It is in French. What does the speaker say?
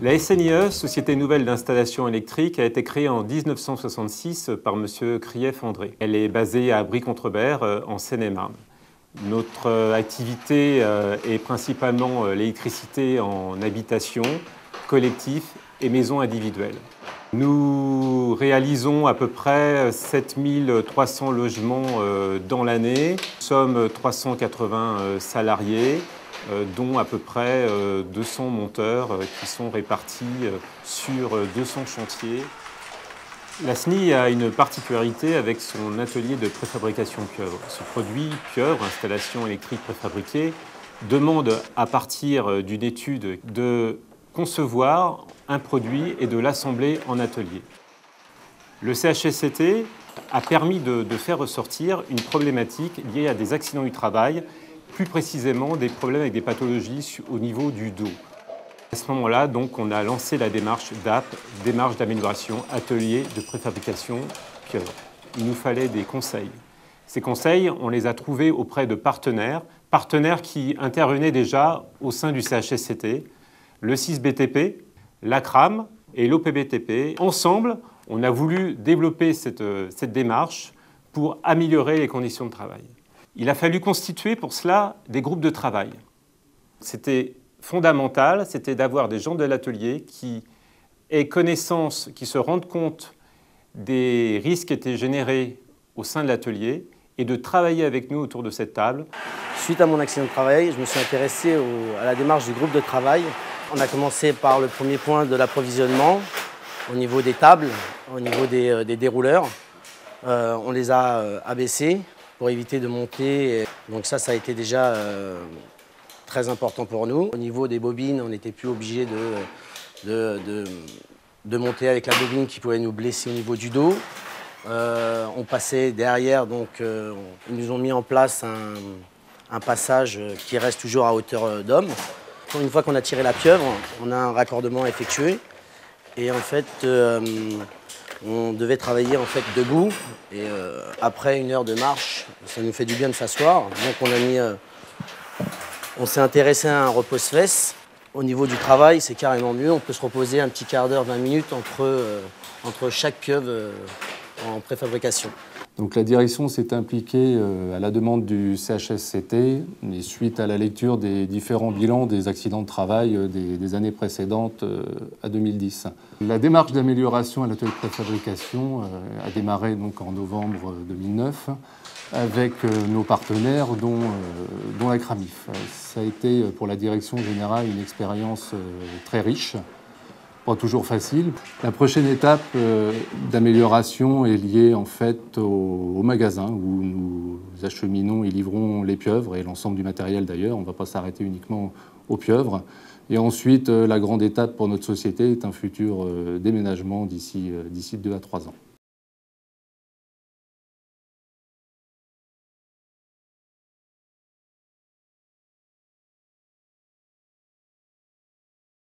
La SNIE, Société Nouvelle d'Installation Électrique, a été créée en 1966 par M. Krief-André. Elle est basée à Brie-Contrebert, en Seine-et-Marne. Notre activité est principalement l'électricité en habitation, collectif et maisons individuelles. Nous réalisons à peu près 7300 logements dans l'année. Nous sommes 380 salariés, dont à peu près 200 monteurs qui sont répartis sur 200 chantiers. La SNI a une particularité avec son atelier de préfabrication pieuvre. Ce produit pieuvre, installation électrique préfabriquée, demande à partir d'une étude de concevoir un produit et de l'assembler en atelier. Le CHSCT a permis de faire ressortir une problématique liée à des accidents du travail, plus précisément des problèmes avec des pathologies au niveau du dos. À ce moment-là, donc, on a lancé la démarche DAP, démarche d'amélioration, atelier de préfabrication pieuvre. Il nous fallait des conseils. Ces conseils, on les a trouvés auprès de partenaires qui intervenaient déjà au sein du CHSCT, le CIS-BTP, l'ACRAM et l'OPBTP. Ensemble, on a voulu développer cette démarche pour améliorer les conditions de travail. Il a fallu constituer pour cela des groupes de travail. C'était fondamental, c'était d'avoir des gens de l'atelier qui aient connaissance, qui se rendent compte des risques qui étaient générés au sein de l'atelier et de travailler avec nous autour de cette table. Suite à mon accident de travail, je me suis intéressé à la démarche du groupe de travail. On a commencé par le premier point de l'approvisionnement, au niveau des tables, au niveau des dérouleurs. On les a abaissés pour éviter de monter. Donc ça a été déjà très important pour nous. Au niveau des bobines, on n'était plus obligé de monter avec la bobine qui pouvait nous blesser au niveau du dos. On passait derrière, donc ils nous ont mis en place un passage qui reste toujours à hauteur d'homme. Une fois qu'on a tiré la pieuvre, on a un raccordement effectué. Et en fait, on devait travailler en fait debout. Et après une heure de marche, ça nous fait du bien de s'asseoir. Donc on s'est intéressé à un repose-fesses. Au niveau du travail, c'est carrément mieux. On peut se reposer un petit quart d'heure, 20 minutes entre chaque pieuvre en préfabrication. Donc la direction s'est impliquée à la demande du CHSCT et suite à la lecture des différents bilans des accidents de travail des années précédentes à 2010. La démarche d'amélioration à l'atelier de préfabrication a démarré donc en novembre 2009 avec nos partenaires dont la CRAMIF. Ça a été pour la direction générale une expérience très riche. Pas toujours facile. La prochaine étape d'amélioration est liée en fait au magasin où nous acheminons et livrons les pieuvres et l'ensemble du matériel d'ailleurs. On ne va pas s'arrêter uniquement aux pieuvres. Et ensuite, la grande étape pour notre société est un futur déménagement d'ici 2 à 3 ans.